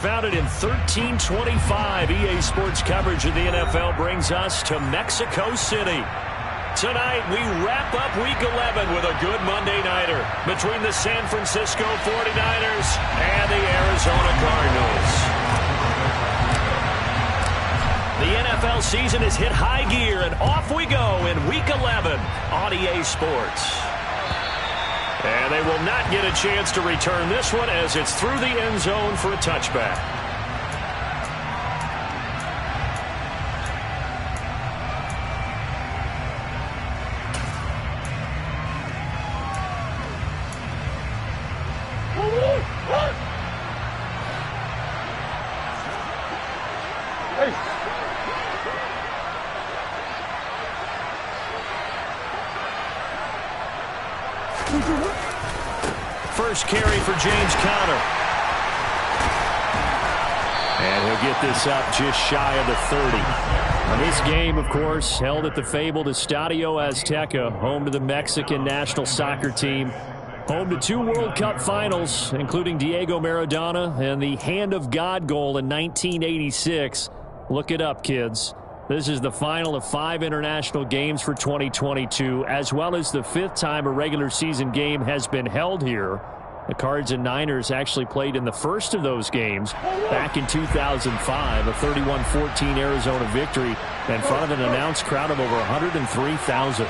Founded in 1325, EA Sports coverage of the NFL brings us to Mexico City. Tonight, we wrap up Week 11 with a good Monday nighter between the San Francisco 49ers and the Arizona Cardinals. The NFL season has hit high gear, and off we go in Week 11 on EA Sports. And they will not get a chance to return this one as it's through the end zone for a touchback. First carry for James Conner. And he'll get this up just shy of the 30. Now, this game, of course, held at the fabled Estadio Azteca, home to the Mexican national soccer team. Home to 2 World Cup finals, including Diego Maradona and the Hand of God goal in 1986. Look it up, kids. This is the final of 5 international games for 2022, as well as the 5th time a regular season game has been held here. The Cards and Niners actually played in the first of those games back in 2005, a 31-14 Arizona victory in front of an announced crowd of over 103,000.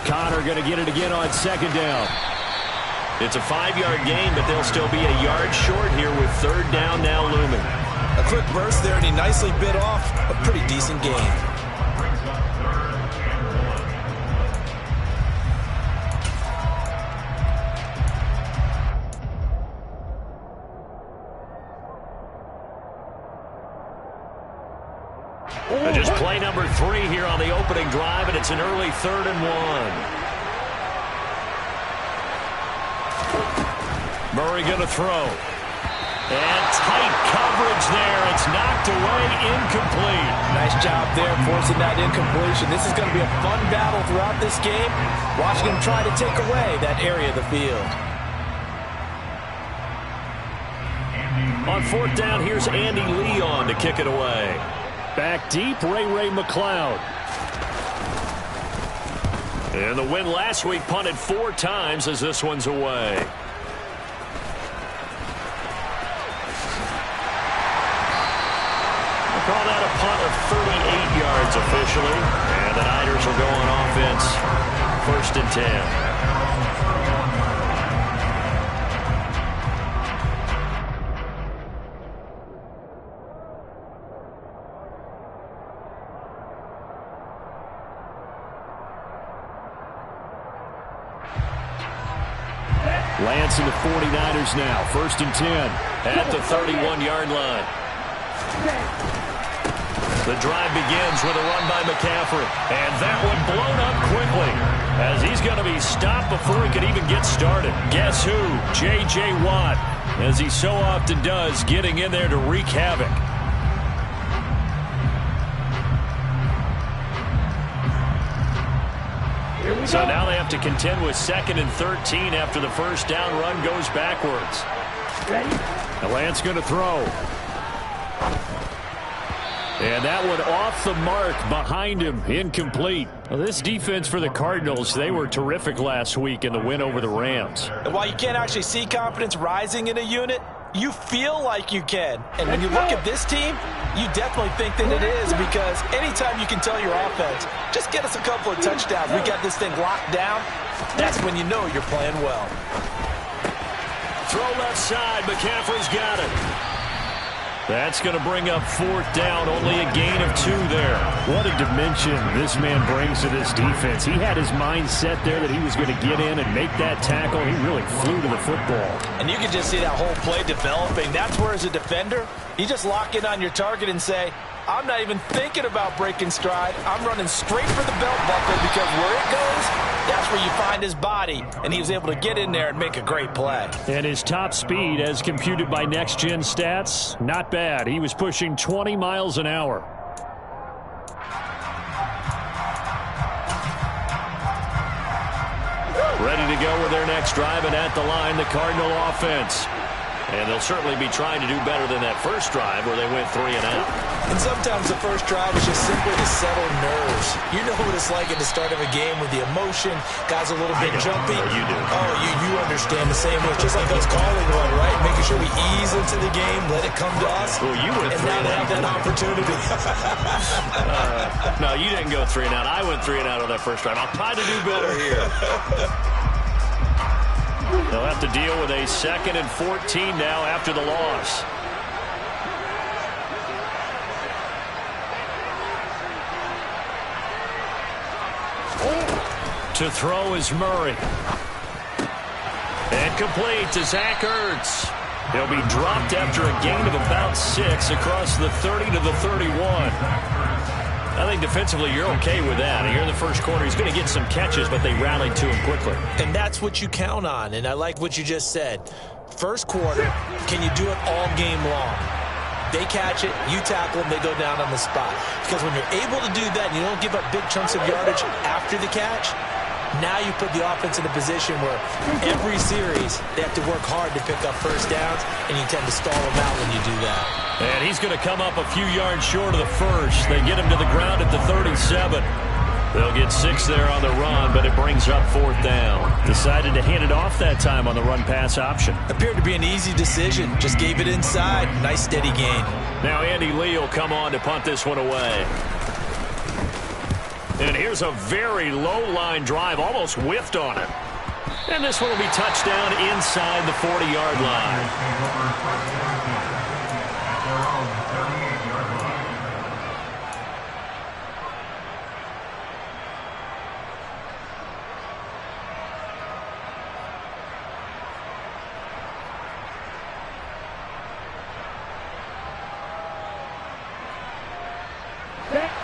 Conner going to get it again on second down. It's a 5-yard gain, but they'll still be a yard short here with third down now looming. A quick burst there, and he nicely bit off a pretty decent gain. Just play number 3 here on the opening drive, and it's an early 3rd and 1. Murray going to throw. And tight coverage there. It's knocked away, incomplete. Nice job there forcing that incompletion. This is going to be a fun battle throughout this game. Watching him try to take away that area of the field. On 4th down, here's Andy Leon to kick it away. Back deep, Ray McLeod. And the win last week punted 4 times as this one's away. We'll call that a punt of 38 yards officially. And the Niners will go on offense. 1st and 10. Lance and the 49ers now. 1st and 10 at the 31-yard line. The drive begins with a run by McCaffrey. And that one blown up quickly as he's going to be stopped before he could even get started. Guess who? J.J. Watt, as he so often does, getting in there to wreak havoc. So now they have to contend with 2nd and 13 after the first down run goes backwards. And Lance going to throw. And that one off the mark behind him, incomplete. Well, this defense for the Cardinals, they were terrific last week in the win over the Rams. And while you can't actually see confidence rising in a unit, you feel like you can. And when you look at this team, you definitely think that it is, because anytime you can tell your offense, just get us a couple of touchdowns, we got this thing locked down, that's when you know you're playing well. Throw left side, McCaffrey's got it. That's going to bring up 4th down, only a gain of 2 there. What a dimension this man brings to this defense. He had his mind set there that he was going to get in and make that tackle. He really flew to the football. And you can just see that whole play developing. That's where, as a defender, you just lock in on your target and say, I'm not even thinking about breaking stride. I'm running straight for the belt buckle, because where it goes, that's where you find his body. And he was able to get in there and make a great play. And his top speed, as computed by Next Gen Stats, not bad. He was pushing 20 miles an hour. Ready to go with their next drive, and at the line, the Cardinal offense. And they'll certainly be trying to do better than that first drive where they went 3 and out. And sometimes the first drive is just simply to settle nerves. You know what it's like at the start of a game with the emotion. Guys are a little bit jumpy. Oh, you do. Oh, you understand the same way. It's just like us calling one, right? Making sure we ease into the game, let it come to us. Well, you went 3 and now and they out. have that opportunity. No, you didn't go 3 and out. I went 3 and out on that first drive. I'll try to do better here. They'll have to deal with a 2nd and 14 now after the loss. To throw is Murray. And complete to Zach Ertz. He'll be dropped after a gain of about 6 across the 30 to the 31. I think defensively you're okay with that. Here in the first quarter, he's going to get some catches, but they rallied to him quickly. And that's what you count on, and I like what you just said. First quarter, can you do it all game long? They catch it, you tackle them, they go down on the spot. Because when you're able to do that and you don't give up big chunks of yardage after the catch, now you put the offense in a position where every series they have to work hard to pick up first downs, and you tend to stall them out when you do that. And he's going to come up a few yards short of the first. They get him to the ground at the 37. They'll get 6 there on the run, but it brings up 4th down. Decided to hand it off that time on the run-pass option. Appeared to be an easy decision. Just gave it inside. Nice steady gain. Now Andy Lee will come on to punt this one away. And here's a very low-line drive, almost whiffed on it. And this one will be touchdown inside the 40-yard line.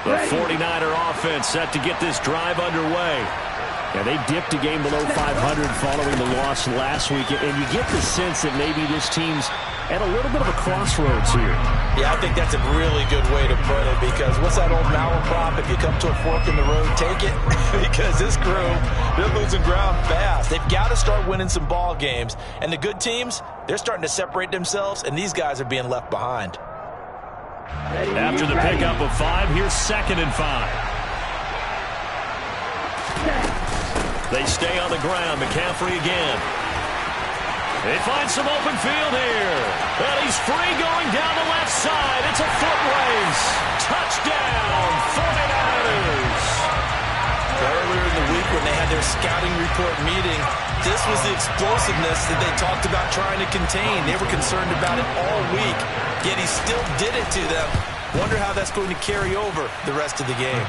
The 49er offense set to get this drive underway. Yeah, they dipped a game below 500 following the loss last week, and you get the sense that maybe this team's at a little bit of a crossroads here. Yeah, I think that's a really good way to put it, because what's that old malaprop? If you come to a fork in the road, take it. Because this crew, they're losing ground fast. They've got to start winning some ball games, and the good teams, they're starting to separate themselves, and these guys are being left behind. After the pickup of 5, here's 2nd and 5. They stay on the ground. McCaffrey again. They find some open field here. And he's free going down the left side. It's a foot race. Touchdown, 49ers. Earlier in the week when they had their scouting report meeting, this was the explosiveness that they talked about trying to contain. They were concerned about it all week, yet he still did it to them. Wonder how that's going to carry over the rest of the game.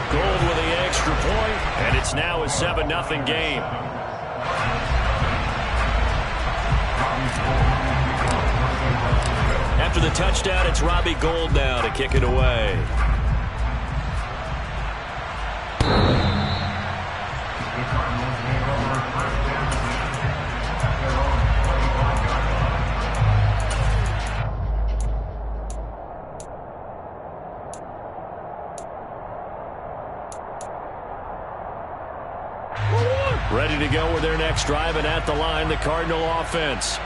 Gold with the extra point, and it's now a 7-0 game. After the touchdown, it's Robbie Gould now to kick it away. Ready to go with their next drive, and at the line, the Cardinal offense.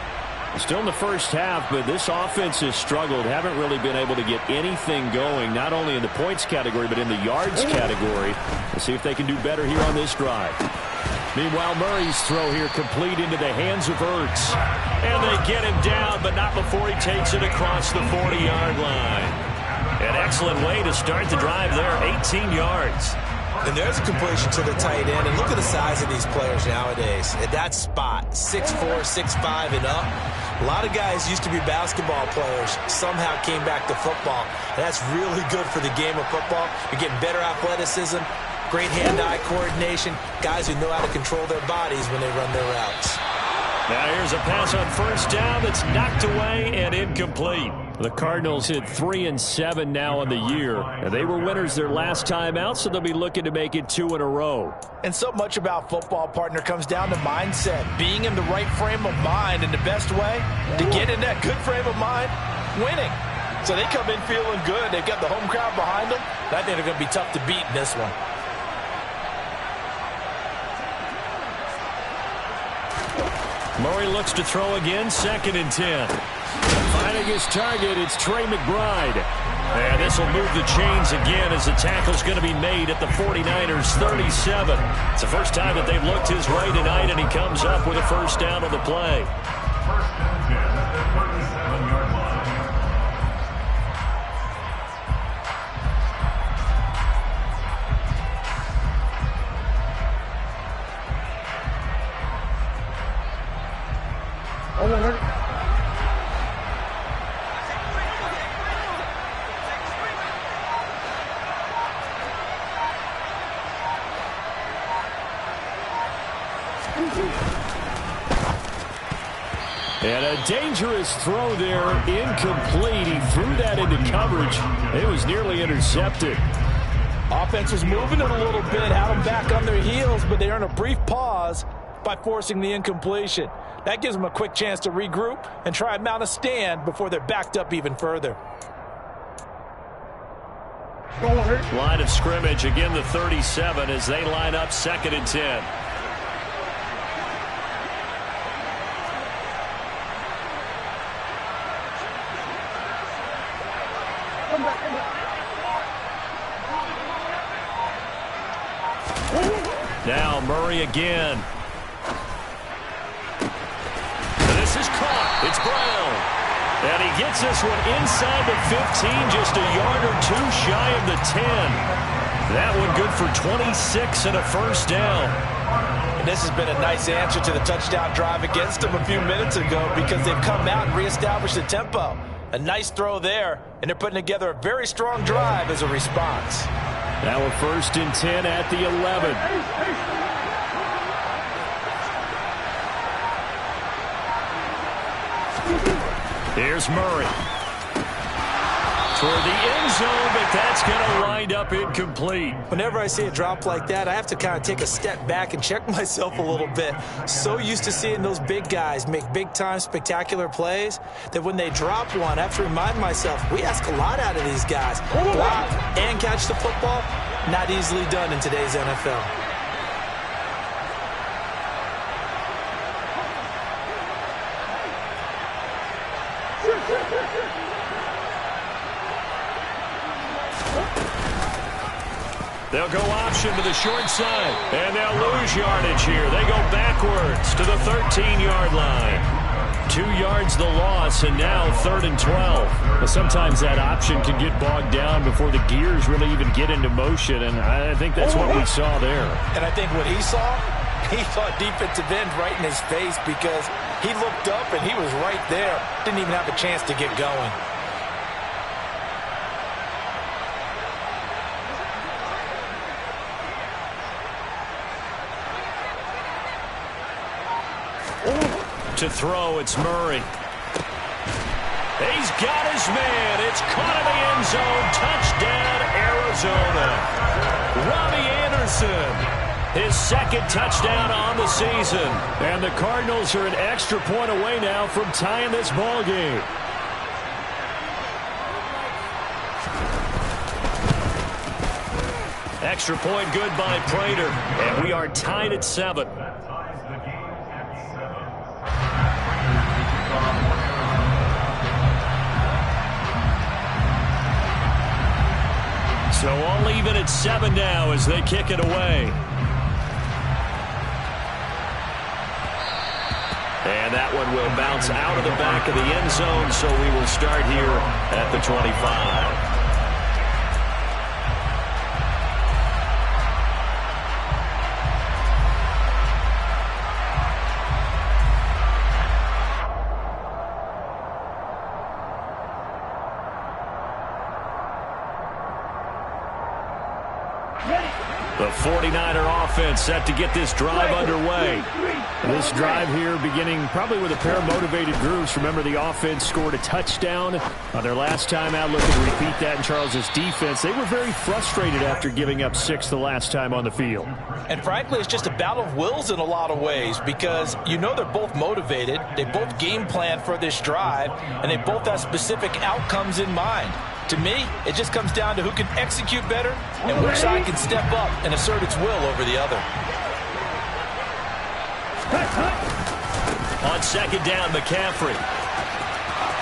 Still in the first half, but this offense has struggled. Haven't really been able to get anything going, not only in the points category, but in the yards category. We'll see if they can do better here on this drive. Meanwhile, Murray's throw here complete into the hands of Ertz. And they get him down, but not before he takes it across the 40-yard line. An excellent way to start the drive there, 18 yards. And there's a completion to the tight end. And look at the size of these players nowadays. At that spot, 6'4", 6'5", and up. A lot of guys used to be basketball players, somehow came back to football. And that's really good for the game of football. You're getting better athleticism, great hand-eye coordination, guys who know how to control their bodies when they run their routes. Now here's a pass on first down that's knocked away and incomplete. The Cardinals hit 3-7 now on the year. And they were winners their last time out, so they'll be looking to make it 2 in a row. And so much about football, partner, comes down to mindset. Being in the right frame of mind, and the best way to get in that good frame of mind, winning. So they come in feeling good. They've got the home crowd behind them. I think they're going to be tough to beat in this one. Murray looks to throw again, 2nd and 10. Finding his target, it's Trey McBride. And this will move the chains again as the tackle's going to be made at the 49ers 37. It's the first time that they've looked his way tonight, and he comes up with a first down on the play. And a dangerous throw there, incomplete. He threw that into coverage. It was nearly intercepted. Offense was moving it a little bit, had them back on their heels, but they earned a brief pause by forcing the incompletion. That gives them a quick chance to regroup and try and mount a stand before they're backed up even further. Line of scrimmage, again the 37 as they line up 2nd and 10. Now Murray again. This is caught. It's Brown. And he gets this one inside the 15, just a yard or two shy of the 10. That one good for 26 and a first down. And this has been a nice answer to the touchdown drive against them a few minutes ago because they've come out and reestablished the tempo. A nice throw there, and they're putting together a very strong drive as a response. Now a 1st and 10 at the 11. Here's Murray. Toward the end zone, but that's going to wind up incomplete. Whenever I see a drop like that, I have to kind of take a step back and check myself a little bit. So used to seeing those big guys make big-time spectacular plays that when they drop one, I have to remind myself, we ask a lot out of these guys. Block and catch the football, not easily done in today's NFL. They'll go option to the short side, and they'll lose yardage here. They go backwards to the 13-yard line. 2 yards the loss, and now 3rd and 12. But sometimes that option can get bogged down before the gears really even get into motion, and I think that's what we saw there. And I think what he saw defensive end right in his face because he looked up and he was right there. Didn't even have a chance to get going. To throw, it's Murray. He's got his man. It's caught in the end zone. Touchdown, Arizona. Robbie Anderson, his 2nd touchdown on the season. And the Cardinals are an extra point away now from tying this ball game. Extra point good by Prater. And we are tied at 7. So all even at 7 now as they kick it away. And that one will bounce out of the back of the end zone, so we will start here at the 25. The 49er offense set to get this drive underway. This drive here beginning probably with a pair of motivated groups. Remember, the offense scored a touchdown on their last time out, looking to repeat that in Charles's defense. They were very frustrated after giving up 6 the last time on the field. And frankly, it's just a battle of wills in a lot of ways because you know they're both motivated. They both game plan for this drive, and they both have specific outcomes in mind. To me, it just comes down to who can execute better and which side can step up and assert its will over the other. On second down, McCaffrey.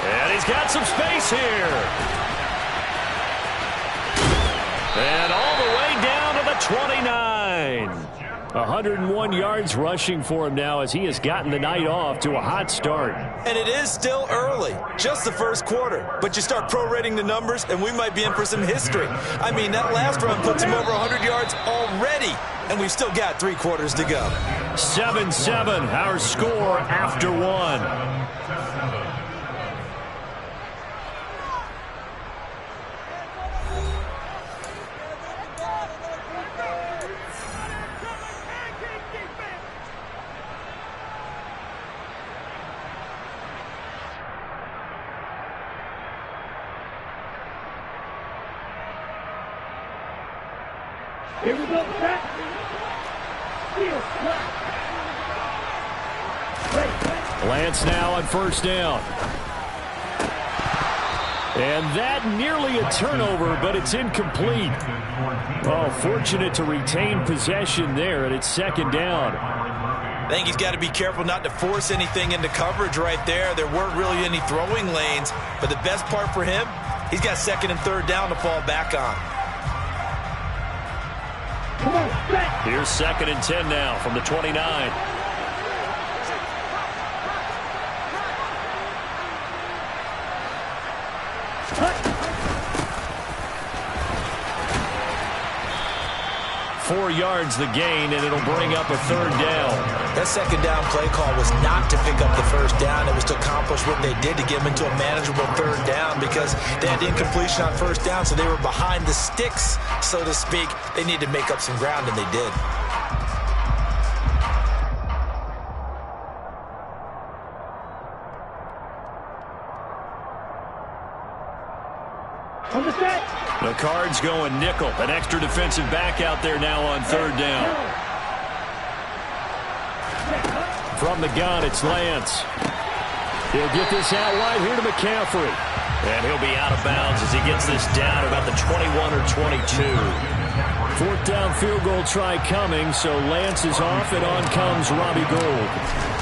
And he's got some space here. And all the way down to the 29. 101 yards rushing for him now as he has gotten the night off to a hot start. And it is still early, just the first quarter. But you start prorating the numbers, and we might be in for some history. I mean, that last run puts him over 100 yards already, and we've still got 3 quarters to go. 7-7, our score after 1. Here we go, set. Lance now on first down. And that nearly a turnover, but it's incomplete. Oh, fortunate to retain possession there, and it's second down. I think he's got to be careful not to force anything into coverage right there. There weren't really any throwing lanes, but the best part for him, he's got second and third down to fall back on. Here's second and 10 now from the 29. Four yards the gain, and it'll bring up a third down. That second down play call was not to pick up the first down. It was to accomplish what they did to get them into a manageable third down because they had incompletion on first down, so they were behind the sticks, so to speak. They needed to make up some ground, and they did. The Cards going nickel. An extra defensive back out there now on third down. From the gun, it's Lance. He'll get this out wide here to McCaffrey. And he'll be out of bounds as he gets this down about the 21 or 22. Fourth down field goal try coming, so Lance is off, and on comes Robbie Gould.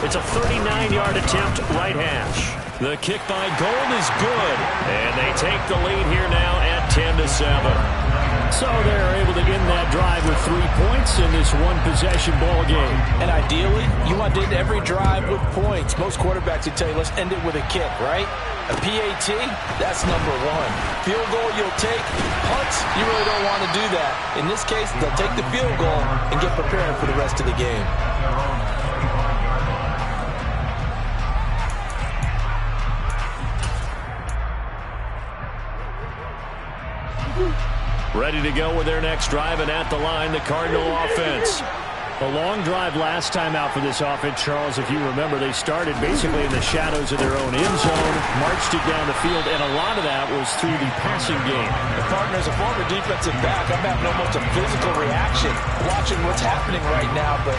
It's a 39-yard attempt, right hash. The kick by Gould is good, and they take the lead here now at 10-7. So they're able to end that drive with 3 points in this one-possession ball game. And ideally, you want to end every drive with points. Most quarterbacks would tell you, let's end it with a kick, right? A PAT, that's number one. Field goal you'll take. Punts, you really don't want to do that. In this case, they'll take the field goal and get prepared for the rest of the game. Ready to go with their next drive, and at the line, the Cardinal offense. A long drive last time out for this offense, Charles. If you remember, they started basically in the shadows of their own end zone, marched it down the field, and a lot of that was through the passing game. The partner, as a former defensive back, I'm having almost a physical reaction watching what's happening right now, but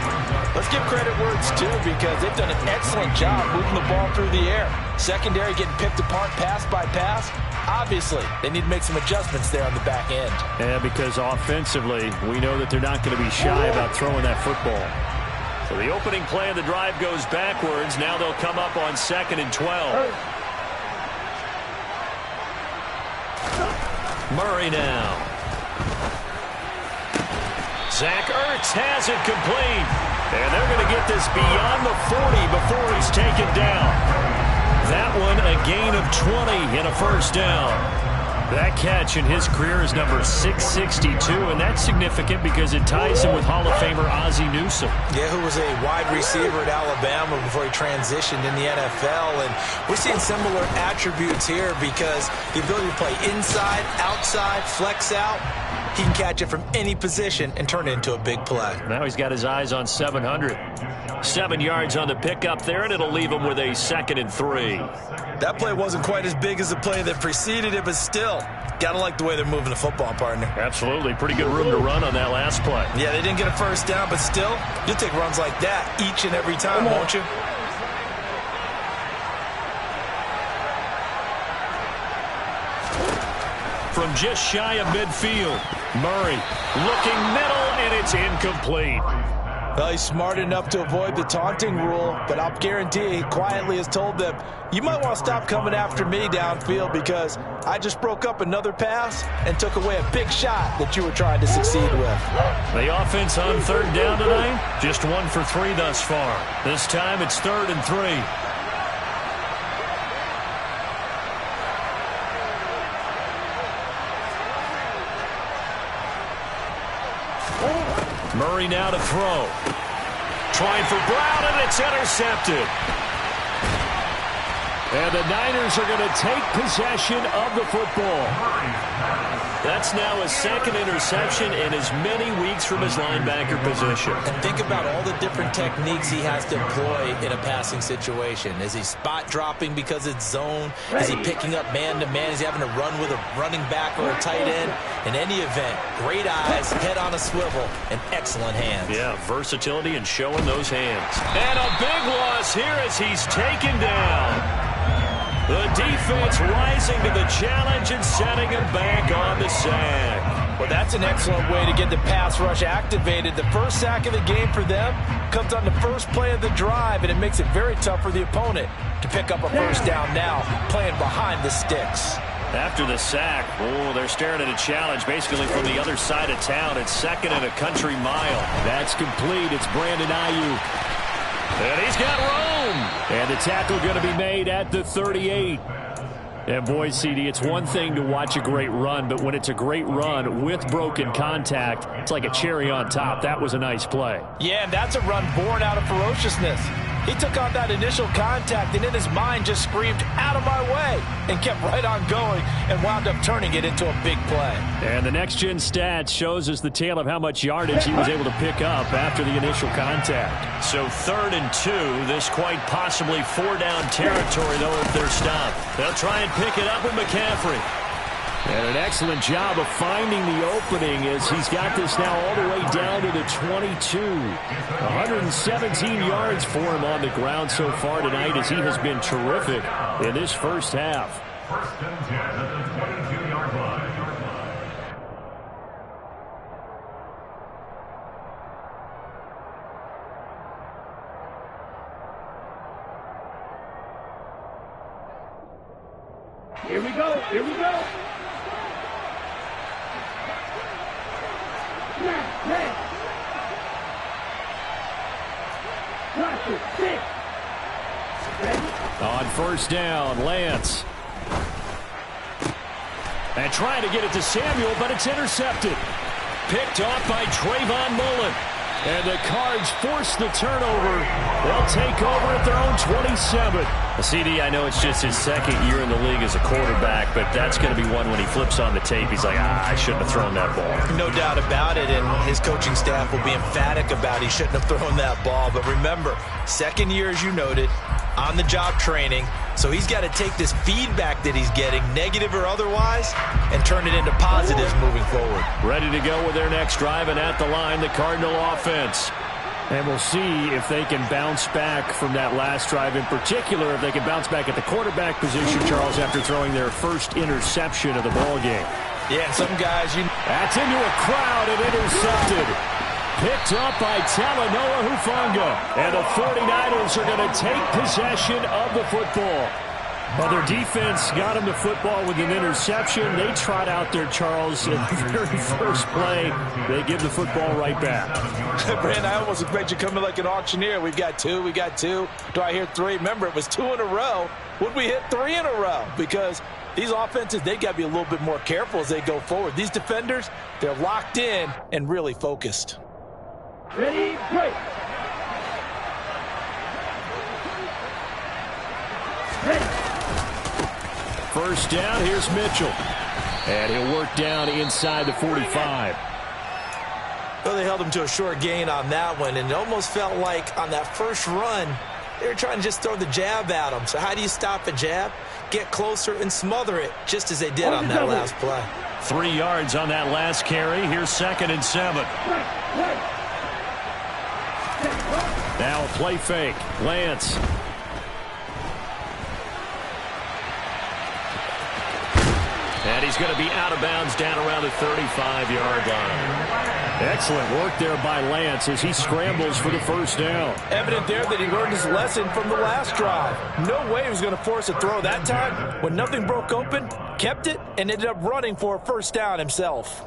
let's give credit where it's due because they've done an excellent job moving the ball through the air. Secondary getting picked apart pass by pass. Obviously, they need to make some adjustments there on the back end. Yeah, because offensively, we know that they're not going to be shy about throwing that football. So the opening play of the drive goes backwards. Now they'll come up on second and 12. Murray now. Zach Ertz has it complete. And they're going to get this beyond the 40 before he's taken down. That one a gain of 20 and a first down. That catch in his career is number 662, and that's significant because it ties him with Hall of Famer Ozzie Newsome. Yeah, who was a wide receiver at Alabama before he transitioned in the NFL. And we're seeing similar attributes here because the ability to play inside, outside, flex out, he can catch it from any position and turn it into a big play. Now he's got his eyes on 700. 7 yards on the pickup there, and it'll leave him with a second and 3. That play wasn't quite as big as the play that preceded it, but still, gotta like the way they're moving the football, partner. Absolutely. Pretty good room to run on that last play. Yeah, they didn't get a first down, but still, you'll take runs like that each and every time, won't you? From just shy of midfield, Murray looking middle, and it's incomplete. Well, he's smart enough to avoid the taunting rule, but I'll guarantee he quietly has told them, you might want to stop coming after me downfield because I just broke up another pass and took away a big shot that you were trying to succeed with. The offense on third down tonight, just 1 for 3 thus far. This time it's 3rd and 3. Murray now to throw. Trying for Brown, and it's intercepted. And the Niners are going to take possession of the football. That's now his 2nd interception in as many weeks from his linebacker position. And think about all the different techniques he has to employ in a passing situation. Is he spot dropping because it's zone? Is he picking up man-to-man? Is he having to run with a running back or a tight end? In any event, great eyes, head on a swivel, and excellent hands. Yeah, versatility and showing those hands. And a big loss here as he's taken down. The defense rising to the challenge and setting him back on the sack. Well, that's an excellent way to get the pass rush activated. The first sack of the game for them comes on the first play of the drive, and it makes it very tough for the opponent to pick up a first down now, playing behind the sticks. After the sack, they're staring at a challenge basically from the other side of town. It's 2nd and a country mile. That's complete. It's Brandon Ayuk. And he's got room. And the tackle going to be made at the 38. And boy, CD, it's one thing to watch a great run, but when it's a great run with broken contact, it's like a cherry on top. That was a nice play. Yeah, and that's a run born out of ferociousness. He took on that initial contact and in his mind just screamed, out of my way, and kept right on going and wound up turning it into a big play. And the next-gen stats shows us the tale of how much yardage he was able to pick up after the initial contact. So 3rd and 2, this quite possibly 4-down territory, though, if they're stopped. They'll try and pick it up with McCaffrey. And an excellent job of finding the opening as he's got this now all the way down to the 22. 117 yards for him on the ground so far tonight as he has been terrific in this first half. 1st and 10 at the 22-yard line. Here we go. Here we go. On 1st down, Lance. And trying to get it to Samuel, but it's intercepted. Picked off by Trayvon Mullen. And the Cards force the turnover. They'll take over at their own 27. CD, I know it's just his 2nd year in the league as a quarterback, but that's going to be one when he flips on the tape. He's like, I shouldn't have thrown that ball. No doubt about it, and his coaching staff will be emphatic about he shouldn't have thrown that ball. But remember, 2nd year, as you noted, on-the-job training. So he's got to take this feedback that he's getting, negative or otherwise, and turn it into positives moving forward. Ready to go with their next drive, and at the line, the Cardinal offense. And we'll see if they can bounce back from that last drive, in particular if they can bounce back at the quarterback position, Charles, after throwing their first interception of the ball game. Yeah, some guys, That's into a crowd and intercepted. Picked up by Talanoa Hufanga. And the 49ers are going to take possession of the football. Well, their defense got him the football with an interception. They trot out there, Charles, in the very first play. They give the football right back. Brandon, I almost expect you coming like an auctioneer. We've got 2, we got 2. Do I hear 3? Remember, it was 2 in a row. Would we hit 3 in a row? Because these offenses, they got to be a little bit more careful as they go forward. These defenders, they're locked in and really focused. Ready, break. Ready. First down, here's Mitchell. And he'll work down inside the 45. Well, they held him to a short gain on that one, and it almost felt like on that first run, they were trying to just throw the jab at him. So how do you stop a jab? Get closer and smother it, just as they did on that last play. 3 yards on that last carry. Here's 2nd and 7. Now a play fake. Lance. And And he's going to be out of bounds down around the 35-yard line. Excellent work there by Lance as he scrambles for the first down. Evident there that he learned his lesson from the last drive. No way he was going to force a throw that time. When nothing broke open, kept it, and ended up running for a first down himself.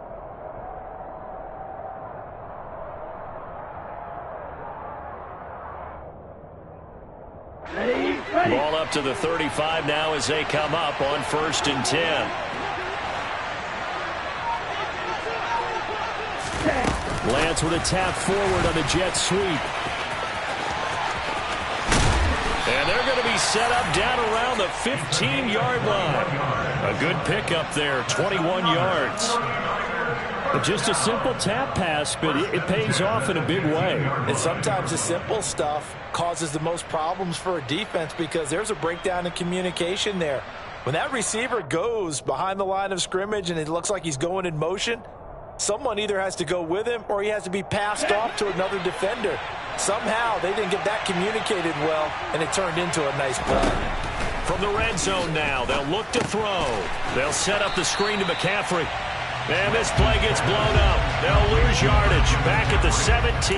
Ball up to the 35 now as they come up on 1st and 10. Lance with a tap forward on the jet sweep. And they're going to be set up down around the 15-yard line. A good pickup there, 21 yards. But just a simple tap pass, but it pays off in a big way. And sometimes the simple stuff causes the most problems for a defense because there's a breakdown in communication there. When that receiver goes behind the line of scrimmage and it looks like he's going in motion, someone either has to go with him or he has to be passed off to another defender. Somehow they didn't get that communicated well, and it turned into a nice play. From the red zone now, they'll look to throw. They'll set up the screen to McCaffrey. And this play gets blown up. They'll lose yardage back at the 17.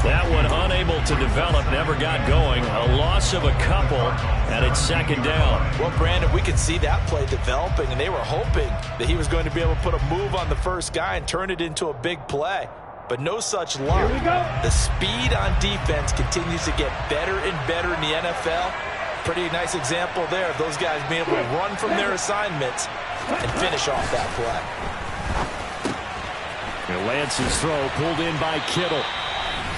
That one unable to develop, never got going. A loss of a couple, and it's 2nd down. Well, Brandon, we could see that play developing, and they were hoping that he was going to be able to put a move on the first guy and turn it into a big play. But no such luck. Here we go. The speed on defense continues to get better and better in the NFL. Pretty nice example there of those guys being able to run from their assignments and finish off that play. And Lance's throw pulled in by Kittle.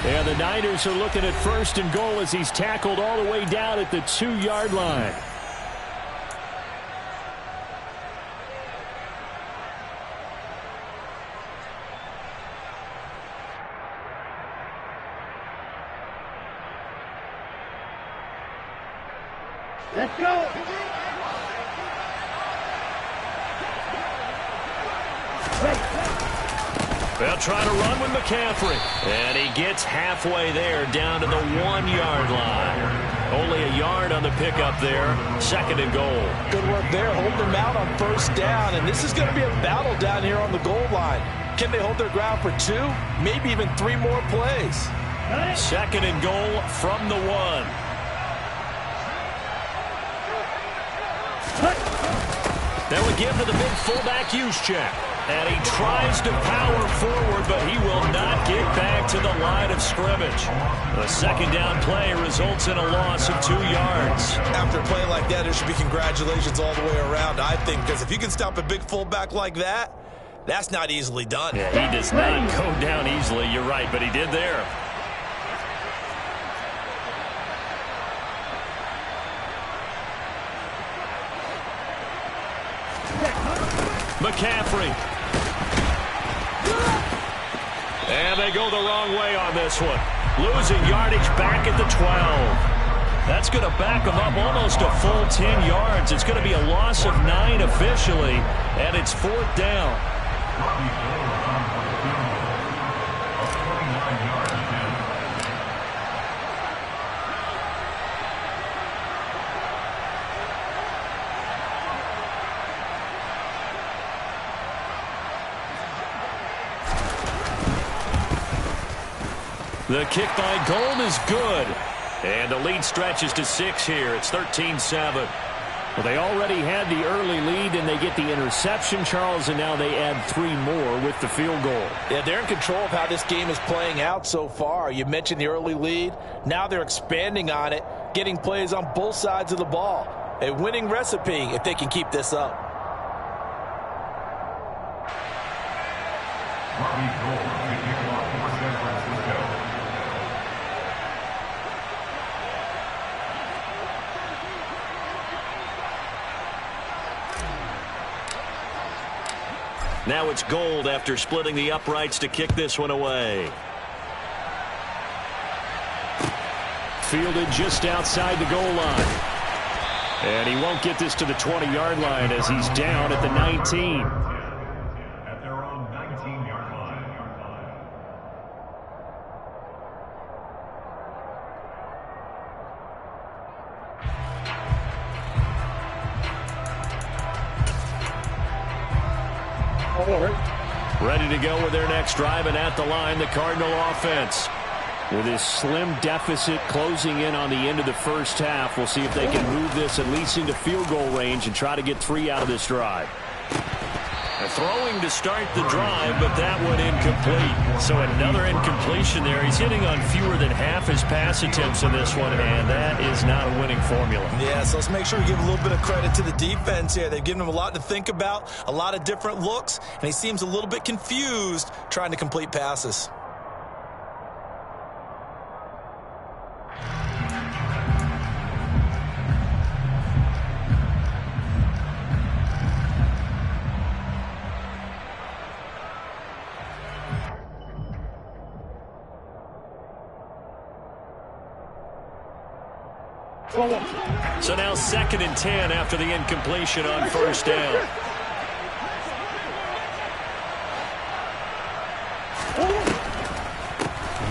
And the Niners are looking at 1st and goal as he's tackled all the way down at the 2-yard line. Let's go. They'll try to run with McCaffrey. And he gets halfway there down to the 1-yard line. Only a yard on the pickup there. 2nd and goal. Good work there, holding them out on 1st down. And this is going to be a battle down here on the goal line. Can they hold their ground for 2, maybe even 3 more plays? 2nd and goal from the 1. They would give to the big fullback use check. And he tries to power forward, but he will not get back to the line of scrimmage. The 2nd down play results in a loss of 2 yards. After a play like that, there should be congratulations all the way around, I think, because if you can stop a big fullback like that, that's not easily done. Yeah, he does not go down easily, you're right, but he did there. McCaffrey. And they go the wrong way on this one. Losing yardage back at the 12. That's going to back them up almost a full 10 yards. It's going to be a loss of 9 officially, and it's 4th down. The kick by Gold is good. And the lead stretches to 6 here. It's 13-7. Well, they already had the early lead, and they get the interception, Charles, and now they add 3 more with the field goal. Yeah, they're in control of how this game is playing out so far. You mentioned the early lead. Now they're expanding on it, getting plays on both sides of the ball. A winning recipe if they can keep this up. Now it's Gold after splitting the uprights to kick this one away. Fielded just outside the goal line. And he won't get this to the 20-yard line as he's down at the 19. At their own 19-yard line. Ready to go with their next drive, and at the line, the Cardinal offense. With his slim deficit closing in on the end of the first half, we'll see if they can move this at least into field goal range and try to get 3 out of this drive. Throwing to start the drive, but that one incomplete. So another incompletion there. He's hitting on fewer than half his pass attempts in this one, and that is not a winning formula. Yeah, so let's make sure we give a little bit of credit to the defense here. They've given him a lot to think about, a lot of different looks, and he seems a little bit confused trying to complete passes. So now 2nd and 10 after the incompletion on first down.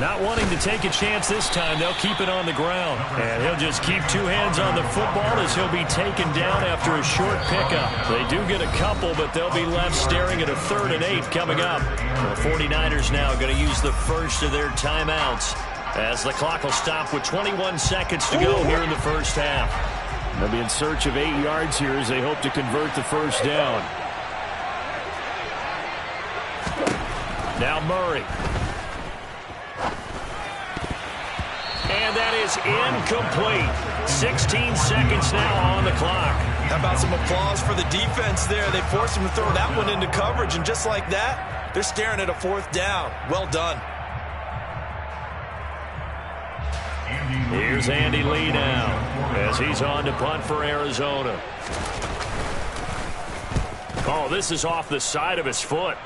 Not wanting to take a chance this time, they'll keep it on the ground. And he'll just keep 2 hands on the football as he'll be taken down after a short pickup. They do get a couple, but they'll be left staring at a 3rd and 8 coming up. The 49ers now going to use the first of their timeouts, as the clock will stop with 21 seconds to go here in the first half. They'll be in search of 8 yards here as they hope to convert the first down. Now Murray. And that is incomplete. 16 seconds now on the clock. How about some applause for the defense there? They forced him to throw that one into coverage, and just like that, they're staring at a 4th down. Well done. Here's Andy Lee now as he's on to punt for Arizona. Oh, this is off the side of his foot.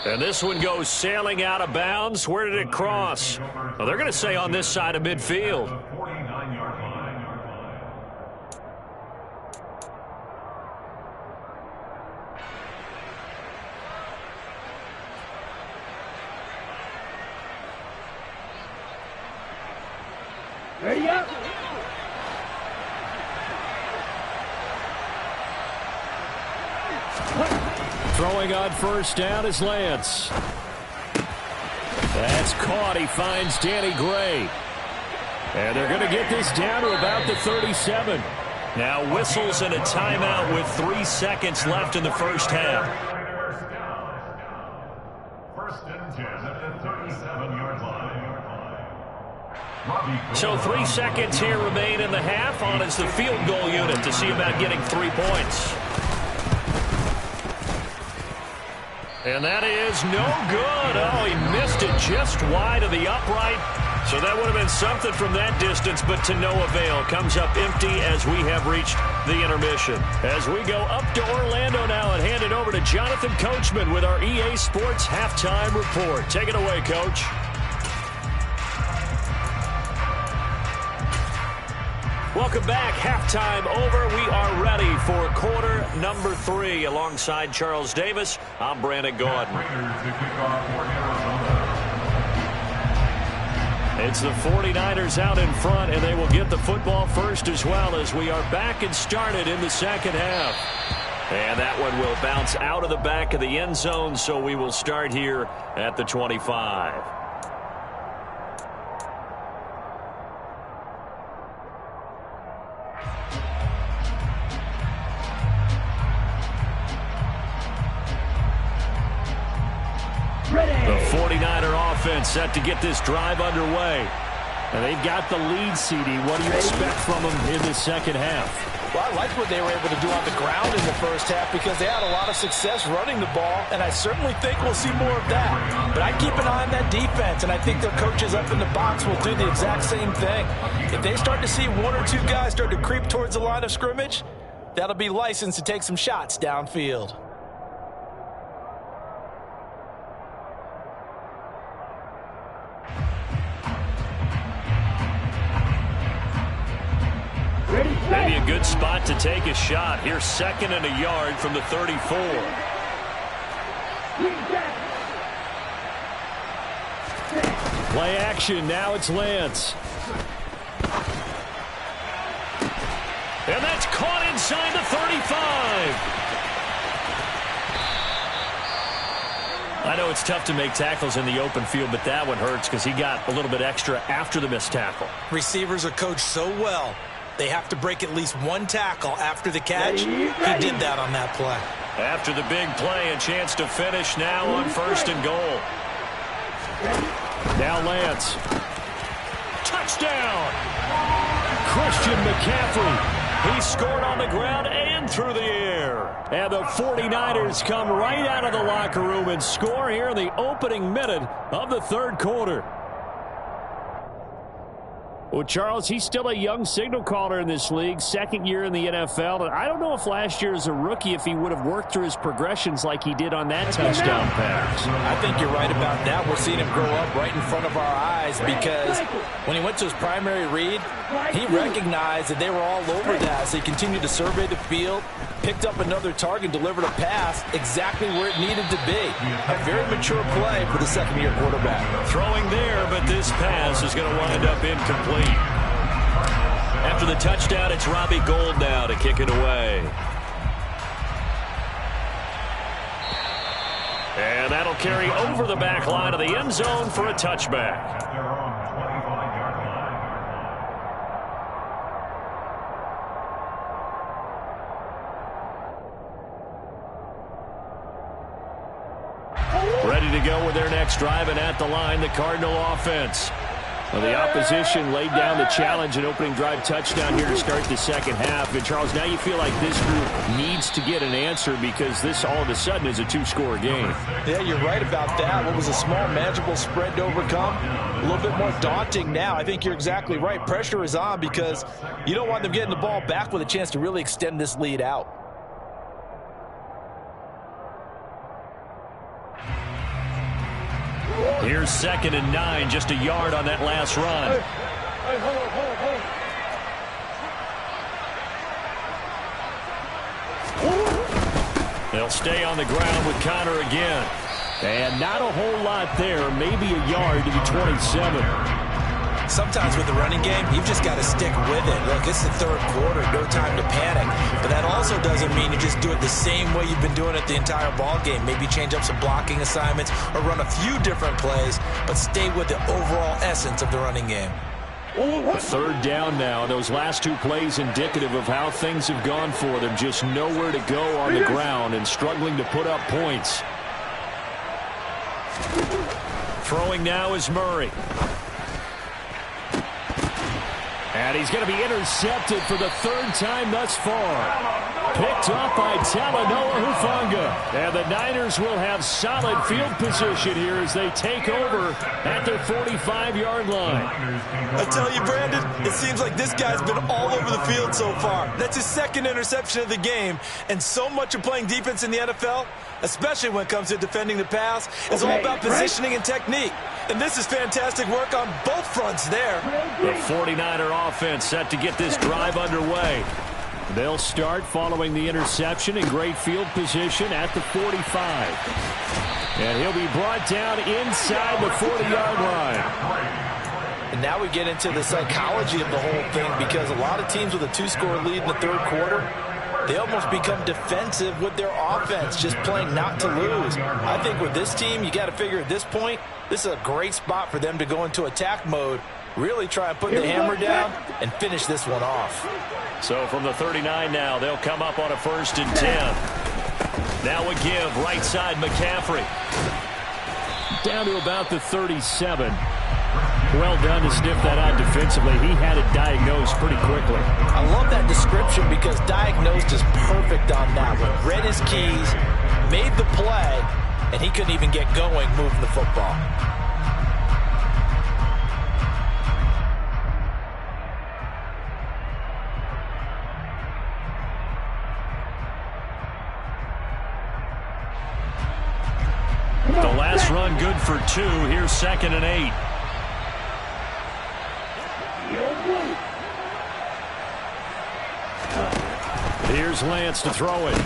And this one goes sailing out of bounds. Where did it cross? Well, they're going to say on this side of midfield. Ready up. Throwing on first down is Lance. That's caught. He finds Danny Gray. And they're going to get this down to about the 37. Now whistles and a timeout with 3 seconds left in the first half. First and 10 at the 37-yard line. So 3 seconds here remain in the half. On is the field goal unit to see about getting 3 points. And that is no good. Oh, he missed it just wide of the upright. So that would have been something from that distance, but to no avail. Comes up empty as we have reached the intermission. As we go up to Orlando now and hand it over to Jonathan Coachman with our EA Sports Halftime Report. Take it away, Coach. Welcome back. Halftime over. We are ready for quarter number 3. Alongside Charles Davis, I'm Brandon Gordon. It's the 49ers out in front, and they will get the football first as well as we are back and started in the second half. And that one will bounce out of the back of the end zone, so we will start here at the 25. The 49er offense set to get this drive underway. And they've got the lead, CD. What do you expect from them in the second half? Well, I liked what they were able to do on the ground in the first half because they had a lot of success running the ball, and I certainly think we'll see more of that. But I keep an eye on that defense, and I think their coaches up in the box will do the exact same thing. If they start to see 1 or 2 guys start to creep towards the line of scrimmage, that'll be licensed to take some shots downfield. Maybe a good spot to take a shot. Here's 2nd and a yard from the 34. Play action. Now it's Lance. And that's caught inside the 35. I know it's tough to make tackles in the open field, but that one hurts because he got a little bit extra after the missed tackle. Receivers are coached so well, they have to break at least one tackle after the catch. He did that on that play. After the big play, a chance to finish now on 1st and goal. Now Lance. Touchdown! Christian McCaffrey. He scored on the ground and through the air. And the 49ers come right out of the locker room and score here in the opening minute of the third quarter. Well, Charles, he's still a young signal caller in this league, second year in the NFL. And I don't know if last year as a rookie, if he would have worked through his progressions like he did on that touchdown pass. I think you're right about that. We're seeing him grow up right in front of our eyes because when he went to his primary read, he recognized that they were all over that. So he continued to survey the field, picked up another target, delivered a pass exactly where it needed to be. A very mature play for the second-year quarterback. Throwing there, but this pass is going to wind up incomplete. After the touchdown, it's Robbie Gould now to kick it away. And that'll carry over the back line of the end zone for a touchback. Ready to go with their next drive, and at the line, the Cardinal offense. Well, the opposition laid down the challenge, an opening drive touchdown here to start the second half. And, Charles, now you feel like this group needs to get an answer because this all of a sudden is a two-score game. Yeah, you're right about that. What was a small, manageable spread to overcome, a little bit more daunting now. I think you're exactly right. Pressure is on because you don't want them getting the ball back with a chance to really extend this lead out. Here's 2nd and 9, just a yard on that last run. They'll stay on the ground with Connor again. And not a whole lot there, maybe a yard to the 27. Sometimes with the running game, you've just got to stick with it. Look, it's the third quarter, no time to panic. But that also doesn't mean you just do it the same way you've been doing it the entire ball game. Maybe change up some blocking assignments or run a few different plays, but stay with the overall essence of the running game. Third down now. Those last two plays indicative of how things have gone for them. Just nowhere to go on the ground and struggling to put up points. Throwing now is Murray. And he's going to be intercepted for the third time thus far. Picked up by Talanoa Hufanga. And the Niners will have solid field position here as they take over at their 45-yard line. I tell you, Brandon, it seems like this guy's been all over the field so far. That's his second interception of the game. And so much of playing defense in the NFL, especially when it comes to defending the pass, is all about positioning and technique. And this is fantastic work on both fronts there. The 49er offense set to get this drive underway. They'll start following the interception in great field position at the 45. And he'll be brought down inside the 40-yard line. And now we get into the psychology of the whole thing because a lot of teams with a two-score lead in the third quarter, they almost become defensive with their offense, just playing not to lose. I think with this team, you got to figure at this point, this is a great spot for them to go into attack mode, really try and put the hammer down and finish this one off. So from the 39 now, they'll come up on a 1st and 10. Now a give, right side McCaffrey. Down to about the 37. Well done to sniff that out defensively. He had it diagnosed pretty quickly. I love that description because diagnosed is perfect on that one. Read his keys, made the play, and he couldn't even get going moving the football. The last run good for 2. Here's 2nd and 8. Here's Lance to throw it.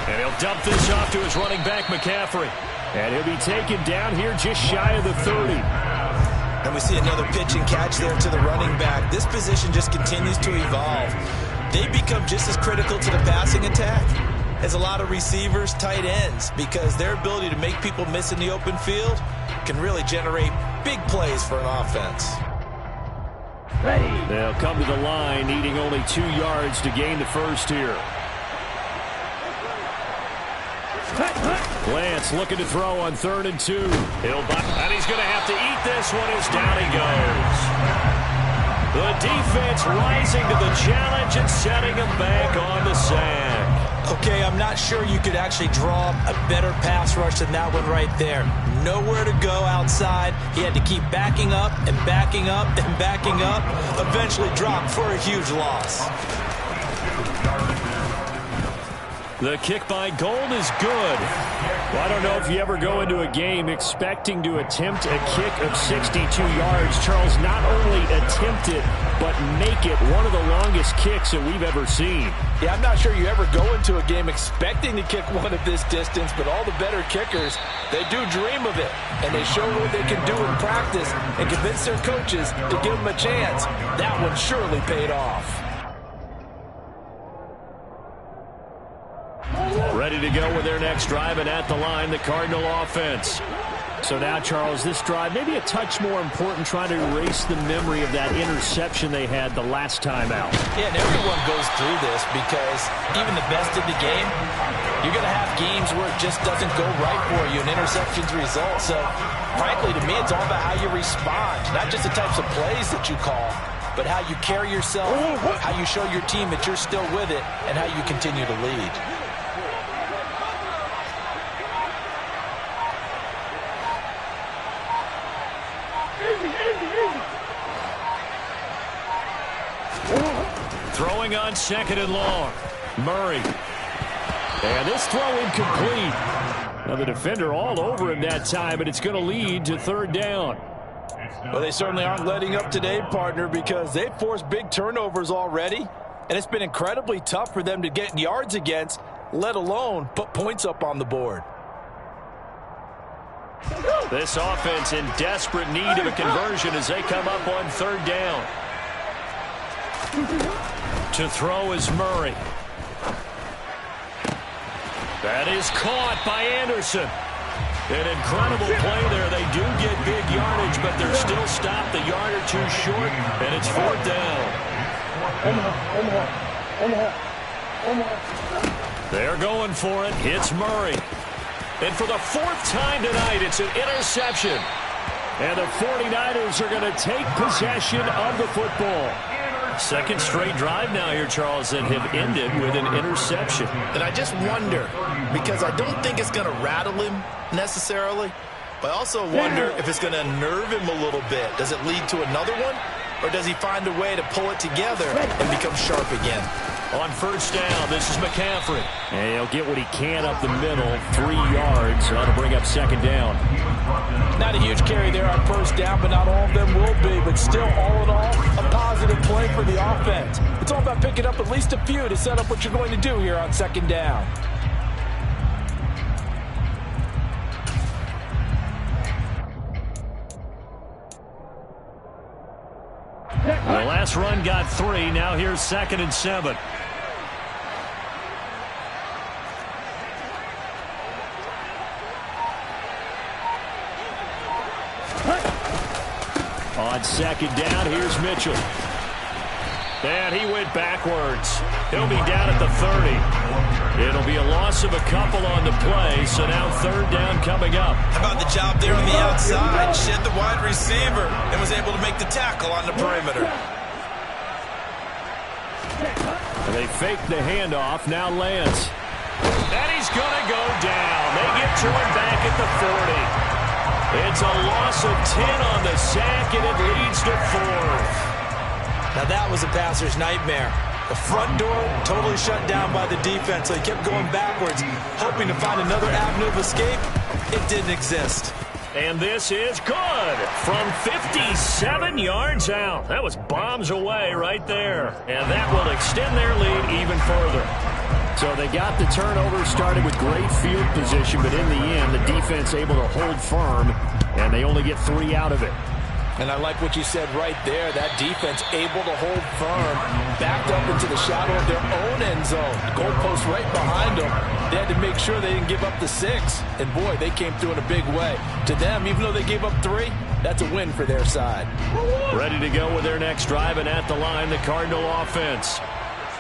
And he'll dump this off to his running back, McCaffrey. And he'll be taken down here just shy of the 30. And we see another pitch and catch there to the running back. This position just continues to evolve. They become just as critical to the passing attack is a lot of receivers, tight ends, because their ability to make people miss in the open field can really generate big plays for an offense. Ready. They'll come to the line, needing only 2 yards to gain the first here. Lance looking to throw on 3rd and 2. And he's going to have to eat this one as down he goes. The defense rising to the challenge and setting him back on the sack. Okay, I'm not sure you could actually draw a better pass rush than that one right there. Nowhere to go outside. He had to keep backing up and backing up and backing up. Eventually dropped for a huge loss. The kick by Gold is good. Well, I don't know if you ever go into a game expecting to attempt a kick of 62 yards. Charles, not only attempt it, but make it one of the longest kicks that we've ever seen. Yeah, I'm not sure you ever go into a game expecting to kick one of this distance, but all the better kickers, they do dream of it, and they show what they can do in practice and convince their coaches to give them a chance. That one surely paid off. Ready to go with their next drive, and at the line, the Cardinal offense. So now, Charles, this drive maybe a touch more important, trying to erase the memory of that interception they had the last time out. Yeah, and everyone goes through this because even the best in the game, you're going to have games where it just doesn't go right for you, and interceptions result. So, frankly, to me, it's all about how you respond, not just the types of plays that you call, but how you carry yourself, how you show your team that you're still with it, and how you continue to lead. Throwing on 2nd and long. Murray. And this throw incomplete. Now the defender all over him that time, but it's going to lead to 3rd down. Well, they certainly aren't letting up today, partner, because they've forced big turnovers already, and it's been incredibly tough for them to get yards against, let alone put points up on the board. This offense in desperate need of a conversion as they come up on 3rd down. To throw is Murray. That is caught by Anderson. An incredible play there. They do get big yardage, but they're still stopped a yard or 2 short, and it's 4th down. They're going for it. Hits Murray. And for the 4th time tonight, it's an interception. And the 49ers are going to take possession of the football. Second straight drive now here, Charles, that have ended with an interception. And I just wonder, because I don't think it's going to rattle him necessarily, but I also wonder if it's going to unnerve him a little bit. Does it lead to another one, or does he find a way to pull it together and become sharp again? On 1st down, this is McCaffrey. And he'll get what he can up the middle, 3 yards. That'll bring up 2nd down. Not a huge carry there on 1st down, but not all of them will be. But still, all in all, a positive play for the offense. It's all about picking up at least a few to set up what you're going to do here on 2nd down. The last run got 3. Now here's 2nd and 7. On 2nd down, here's Mitchell. And he went backwards. He'll be down at the 30. It'll be a loss of a couple on the play, so now 3rd down coming up. How about the job there on the outside? Shed the wide receiver and was able to make the tackle on the perimeter. And they fake the handoff. Now Lance. And he's going to go down. They get to him back at the 40. It's a loss of 10 on the sack, and it leads to 4th. Now that was a passer's nightmare. The front door totally shut down by the defense, so he kept going backwards, hoping to find another avenue of escape. It didn't exist. And this is good from 57 yards out. That was bombs away right there. And that will extend their lead even further. So they got the turnover, started with great field position, but in the end, the defense able to hold firm, and they only get 3 out of it. And I like what you said right there. That defense able to hold firm, backed up into the shadow of their own end zone. Goalpost right behind them. They had to make sure they didn't give up the 6. And, boy, they came through in a big way. To them, even though they gave up 3, that's a win for their side. Ready to go with their next drive, and at the line, the Cardinal offense.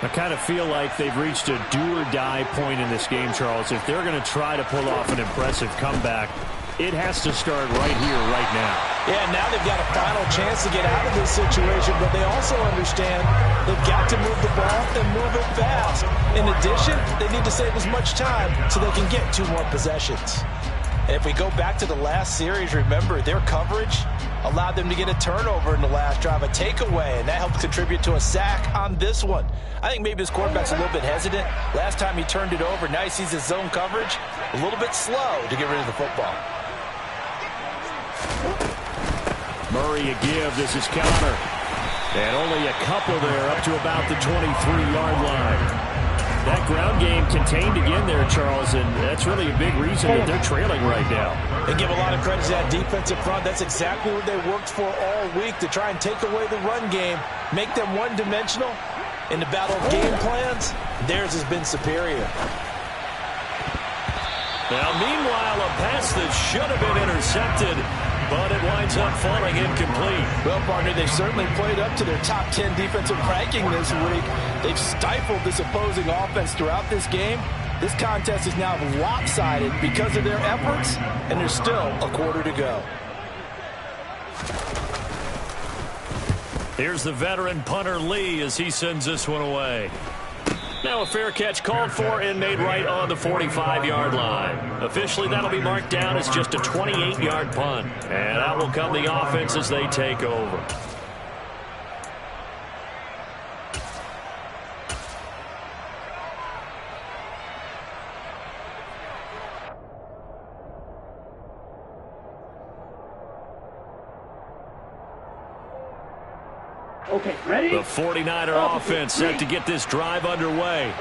I kind of feel like they've reached a do-or-die point in this game, Charles. If they're going to try to pull off an impressive comeback, it has to start right here, right now. Yeah, now they've got a final chance to get out of this situation, but they also understand they've got to move the ball and move it fast. In addition, they need to save as much time so they can get 2 more possessions. And if we go back to the last series, remember, their coverage allowed them to get a turnover in the last drive, a takeaway, and that helped contribute to a sack on this one. I think maybe this quarterback's a little bit hesitant. Last time he turned it over, now he sees his zone coverage a little bit slow to get rid of the football. Murray a give. This is counter. And only a couple there up to about the 23-yard line. That ground game contained again there, Charles, and that's really a big reason that they're trailing right now. They give a lot of credit to that defensive front. That's exactly what they worked for all week, to try and take away the run game, make them one-dimensional. In the battle of game plans, theirs has been superior. Now, meanwhile, a pass that should have been intercepted, but it winds up falling incomplete. Well, partner, they've certainly played up to their top 10 defensive ranking this week. They've stifled this opposing offense throughout this game. This contest is now lopsided because of their efforts, and there's still a quarter to go. Here's the veteran punter Lee as he sends this one away. Now a fair catch called for and made right on the 45-yard line. Officially, that'll be marked down as just a 28-yard punt. And out will come the offense as they take over. Okay, ready? The 49er offense set to get this drive underway.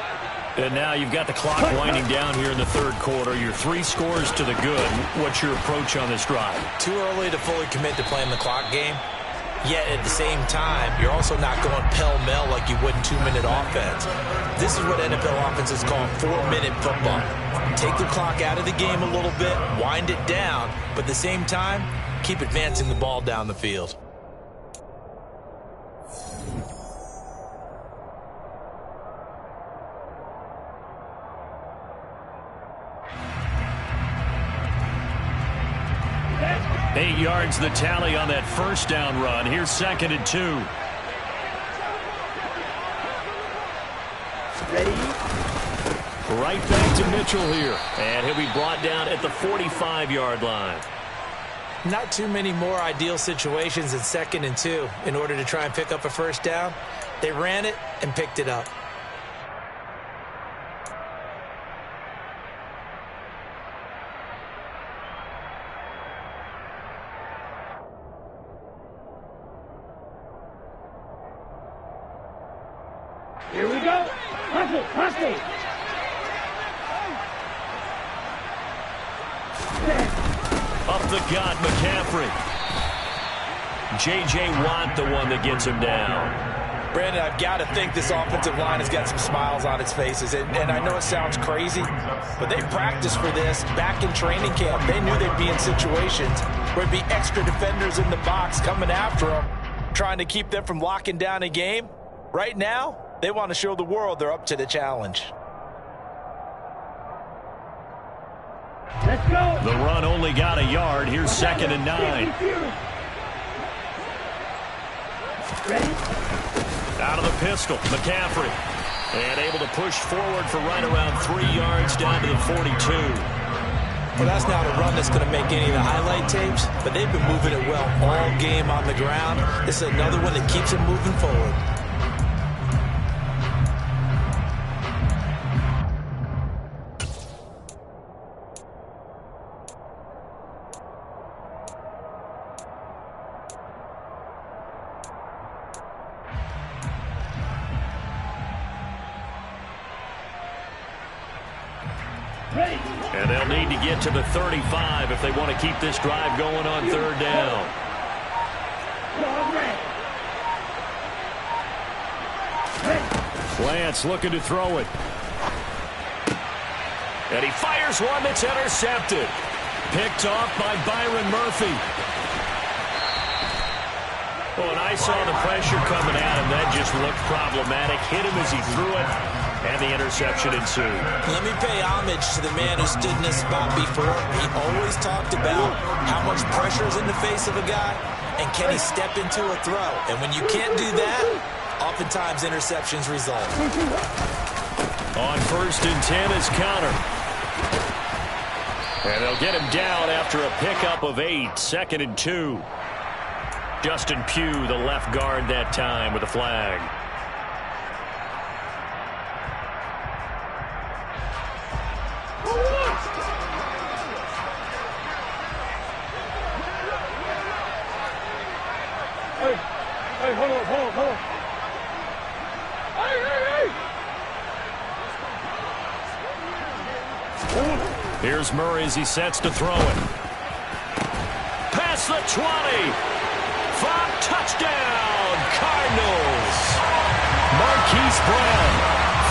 And now you've got the clock winding down here in the third quarter. Your 3 scores to the good. What's your approach on this drive? Too early to fully commit to playing the clock game. Yet at the same time, you're also not going pell-mell like you would in 2-minute offense. This is what NFL offenses call 4-minute football. Take the clock out of the game a little bit, wind it down, but at the same time, keep advancing the ball down the field. Eight yards the tally on that first down run. Here's 2nd and 2. Ready? Right back to Mitchell here. And he'll be brought down at the 45-yard line. Not too many more ideal situations in 2nd and 2 in order to try and pick up a first down. They ran it and picked it up. Here we go. Hustle. Up the gut, McCaffrey. J.J. Watt, the one that gets him down. Brandon, I've got to think this offensive line has got some smiles on its faces. And I know it sounds crazy, but they practiced for this back in training camp. They knew they'd be in situations where there'd be extra defenders in the box coming after them, trying to keep them from locking down a game. Right now, they want to show the world they're up to the challenge. Let's go. The run only got a yard. Here's 2nd and 9. Ready? Out of the pistol, McCaffrey. And able to push forward for right around 3 yards down to the 42. Well, that's not a run that's going to make any of the highlight tapes, but they've been moving it well all game on the ground. This is another one that keeps them moving forward. And they'll need to get to the 35 if they want to keep this drive going on 3rd down. Lance looking to throw it. And he fires one that's intercepted. Picked off by Byron Murphy. Oh, and I saw the pressure coming at him. That just looked problematic. Hit him as he threw it, and the interception ensued. Let me pay homage to the man who stood in this spot before. He always talked about how much pressure is in the face of a guy, and can he step into a throw. And when you can't do that, oftentimes interceptions result. On 1st and 10 is Connor. And they'll get him down after a pickup of 8. 2nd and 2. Justin Pugh, the left guard that time, with a flag. Hey, hold on. Hey. Here's Murray as he sets to throw it. Past the 20. Touchdown, Cardinals. Marquise Brown,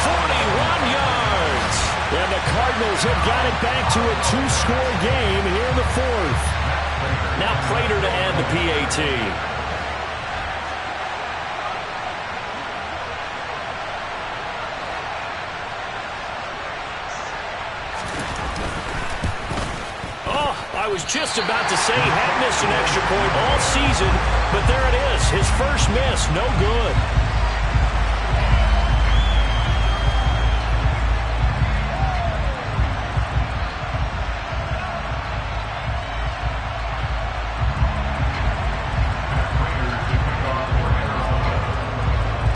41 yards. And the Cardinals have got it back to a 2-score game here in the 4th. Now Prater to add the PAT. I was just about to say he had missed an extra point all season, but there it is. His first miss, no good.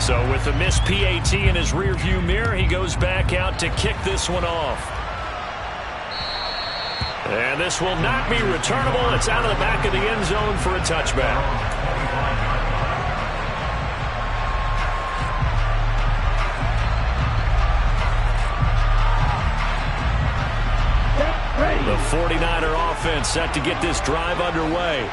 So with the missed PAT in his rearview mirror, he goes back out to kick this one off. And this will not be returnable. It's out of the back of the end zone for a touchback. The 49er offense set to get this drive underway.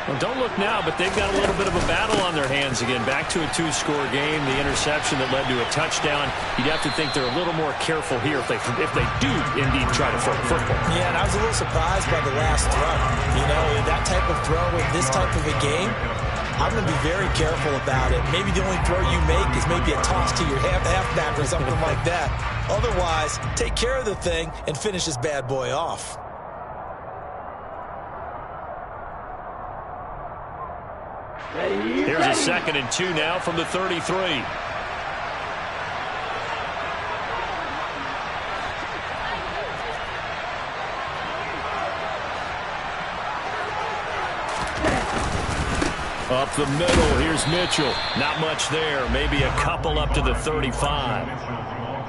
Well, don't look now, but they've got a little bit of a battle on their hands again. Back to a 2-score game. The interception that led to a touchdown. You'd have to think they're a little more careful here if they do indeed try to throw the football. Yeah, and I was a little surprised by the last throw. You know, that type of throw in this type of a game, I'm going to be very careful about it. Maybe the only throw you make is maybe a toss to your halfback or something like that. Otherwise, take care of the thing and finish this bad boy off. Here's a 2nd and 2 now from the 33. Up the middle, here's Mitchell. Not much there, maybe a couple up to the 35.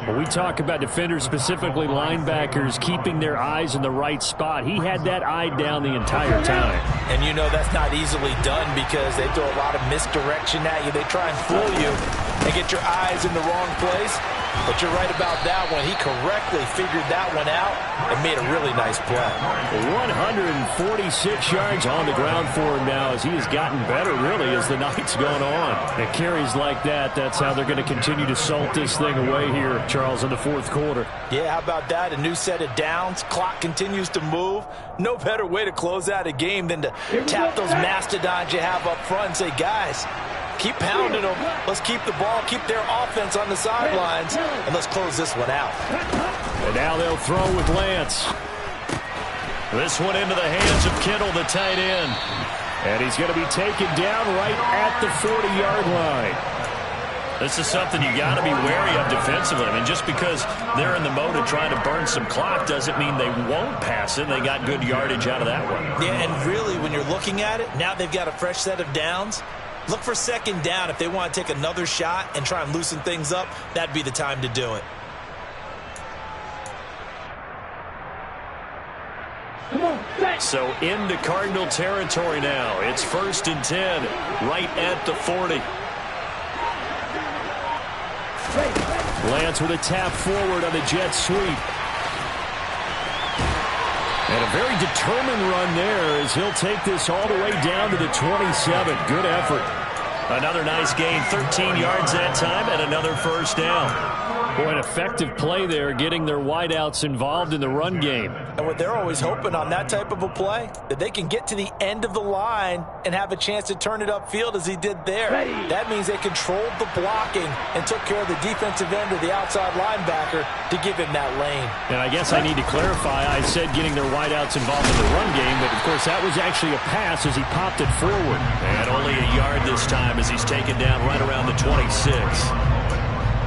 When we talk about defenders, specifically linebackers, keeping their eyes in the right spot, he had that eye down the entire time. And you know that's not easily done because they throw a lot of misdirection at you. They try and fool you and get your eyes in the wrong place. But you're right about that one. He correctly figured that one out and made a really nice play. 146 yards on the ground for him now as he has gotten better, really, as the night's gone on. And carries like that, that's how they're going to continue to salt this thing away here, Charles, in the 4th quarter. Yeah, how about that? A new set of downs. Clock continues to move. No better way to close out a game than to tap those mastodons you have up front and say, guys, keep pounding them. Let's keep the ball, keep their offense on the sidelines, and let's close this one out. And now they'll throw with Lance. This one into the hands of Kittle, the tight end. And he's going to be taken down right at the 40-yard line. This is something you got to be wary of defensively. I mean, just because they're in the mode of trying to burn some clock doesn't mean they won't pass it. They got good yardage out of that one. Yeah, and really, when you're looking at it, now they've got a fresh set of downs. Look for 2nd down. If they want to take another shot and try and loosen things up, that'd be the time to do it. So into Cardinal territory now. It's 1st and 10, right at the 40. Lance with a tap forward on the jet sweep. And a very determined run there as he'll take this all the way down to the 27. Good effort. Another nice gain, 13 yards that time, and another first down. Boy, an effective play there, getting their wideouts involved in the run game. And what they're always hoping on that type of a play, that they can get to the end of the line and have a chance to turn it upfield as he did there. That means they controlled the blocking and took care of the defensive end or the outside linebacker to give him that lane. And I guess I need to clarify, I said getting their wideouts involved in the run game, but of course that was actually a pass as he popped it forward. And only a yard this time as he's taken down right around the 26.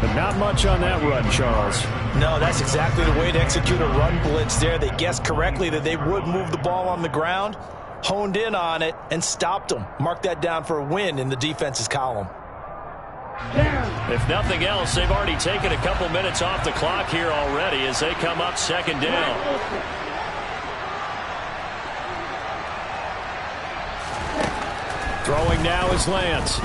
But not much on that run, Charles. No, that's exactly the way to execute a run blitz there. They guessed correctly that they would move the ball on the ground, honed in on it, and stopped them. Mark that down for a win in the defense's column. If nothing else, they've already taken a couple minutes off the clock here already as they come up second down. Throwing now is Lance.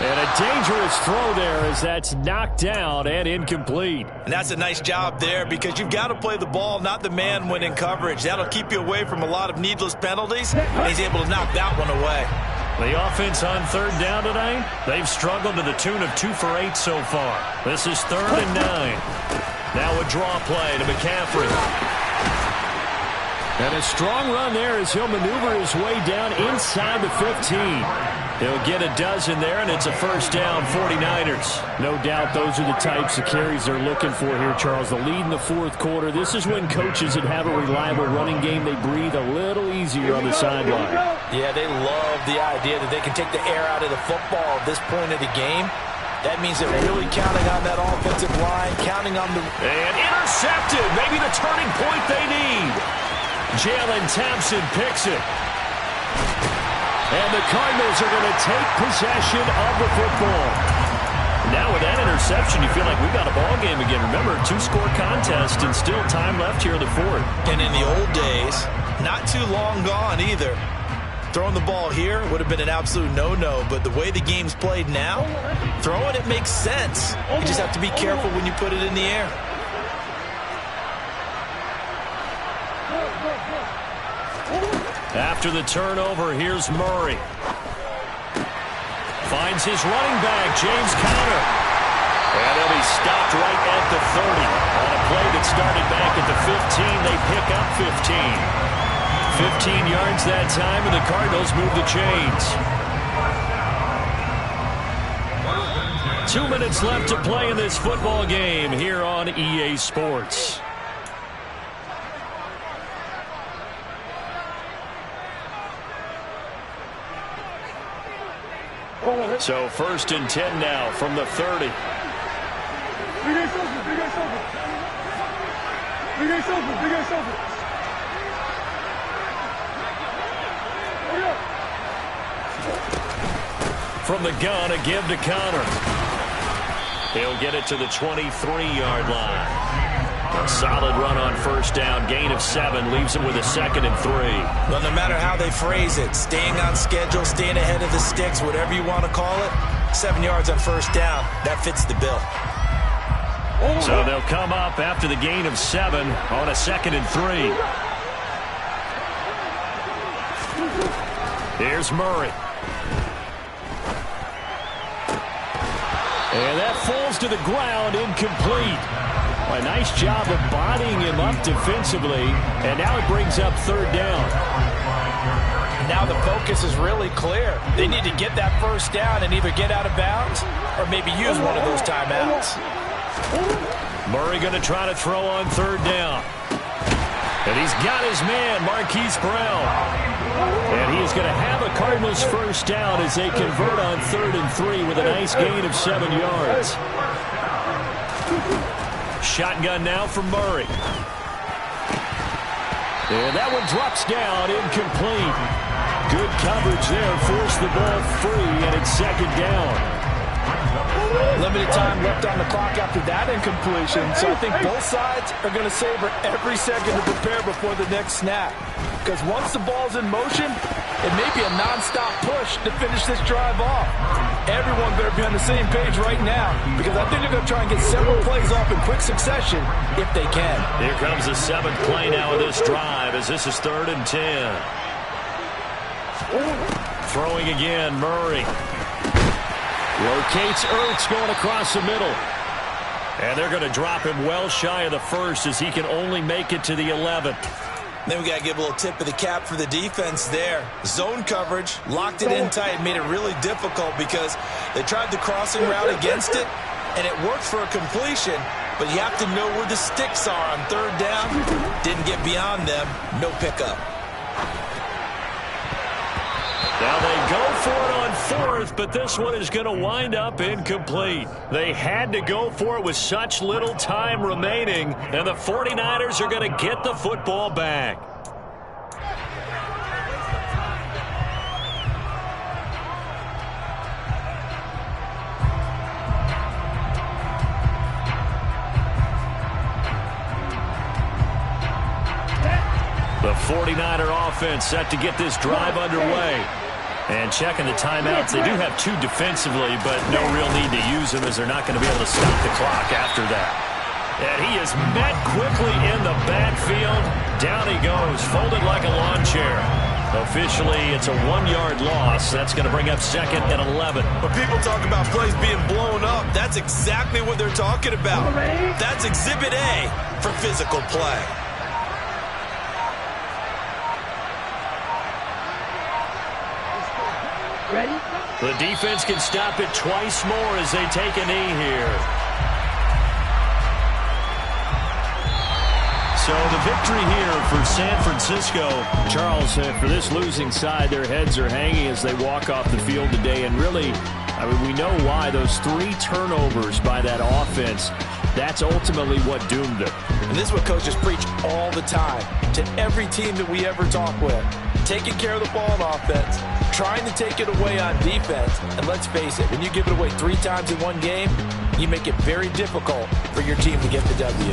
And a dangerous throw there as that's knocked down and incomplete. And that's a nice job there because you've got to play the ball, not the man when in coverage. That'll keep you away from a lot of needless penalties. And he's able to knock that one away. The offense on third down tonight, they've struggled to the tune of 2 for 8 so far. This is 3rd and 9. Now a draw play to McCaffrey. And a strong run there as he'll maneuver his way down inside the 15. He'll get a dozen there, and it's a first down, 49ers. No doubt those are the types of carries they're looking for here, Charles. The lead in the fourth quarter. This is when coaches that have a reliable running game, they breathe a little easier on the sideline. Yeah, they love the idea that they can take the air out of the football at this point of the game. That means they're really counting on that offensive line, counting on the... And intercepted. Maybe the turning point they need. Jalen Thompson picks it. And the Cardinals are going to take possession of the football. Now with that interception, you feel like we've got a ball game again. Remember, 2-score contest and still time left here in the fourth. And in the old days, not too long gone either. Throwing the ball here would have been an absolute no-no, but the way the game's played now, throwing it makes sense. You just have to be careful when you put it in the air. After the turnover, here's Murray. Finds his running back, James Conner. And he'll be stopped right at the 30. On a play that started back at the 15, they pick up 15. 15 yards that time, and the Cardinals move the chains. 2 minutes left to play in this football game here on EA Sports. So 1st and 10 now from the 30. From the gun, a give to Conner. He'll get it to the 23-yard line. A solid run on first down, gain of 7, leaves him with a 2nd and 3. Well, no matter how they phrase it, staying on schedule, staying ahead of the sticks, whatever you want to call it, 7 yards on first down, that fits the bill. So they'll come up after the gain of 7 on a 2nd and 3. Here's Murray. And that falls to the ground, incomplete. A nice job of bodying him up defensively, and now it brings up 3rd down. Now the focus is really clear. They need to get that first down and either get out of bounds or maybe use one of those timeouts. Murray going to try to throw on 3rd down. And he's got his man, Marquise Brown. And he is going to have a Cardinals first down as they convert on 3rd and 3 with a nice gain of 7 yards. Shotgun now from Murray. And that one drops down, incomplete. Good coverage there, forced the ball free, and it's 2nd down. Limited time left on the clock after that incompletion, so I think both sides are going to savor every second to prepare before the next snap. Because once the ball's in motion, it may be a non-stop push to finish this drive off. Everyone better be on the same page right now, because I think they're going to try and get several plays off in quick succession if they can. Here comes the 7th play now of this drive as this is 3rd and 10. Throwing again, Murray. Locates Ertz going across the middle. And they're going to drop him well shy of the first as he can only make it to the 11th. Then we got to give a little tip of the cap for the defense there. Zone coverage, locked it in tight, made it really difficult because they tried the crossing route against it, and it worked for a completion, but you have to know where the sticks are on third down. Didn't get beyond them, no pickup. Now they go for it on fourth, but this one is going to wind up incomplete. They had to go for it with such little time remaining, and the 49ers are going to get the football back. The 49er offense set to get this drive underway. And checking the timeouts, they do have two defensively, but no real need to use them as they're not going to be able to stop the clock after that. And he is met quickly in the backfield. Down he goes, folded like a lawn chair. Officially, it's a 1-yard loss. That's going to bring up second and 11. When people talk about plays being blown up, that's exactly what they're talking about. That's Exhibit A for physical play. Ready? The defense can stop it twice more as they take a knee here. So the victory here for San Francisco. Charles, for this losing side, their heads are hanging as they walk off the field today. And really, I mean, we know why. Those 3 turnovers by that offense, that's ultimately what doomed them. And this is what coaches preach all the time to every team that we ever talk with. Taking care of the ball on offense, trying to take it away on defense. And let's face it, when you give it away 3 times in one game, you make it very difficult for your team to get the W.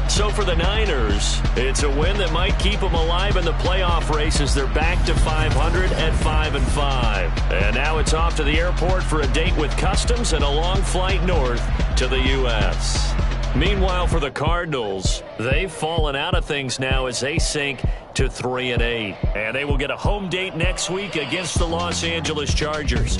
So for the Niners, it's a win that might keep them alive in the playoff race as they're back to 500 at 5-5. And now it's off to the airport for a date with Customs and a long flight north to the U.S. Meanwhile, for the Cardinals, they've fallen out of things now as they sink to 3-8. And they will get a home date next week against the Los Angeles Chargers.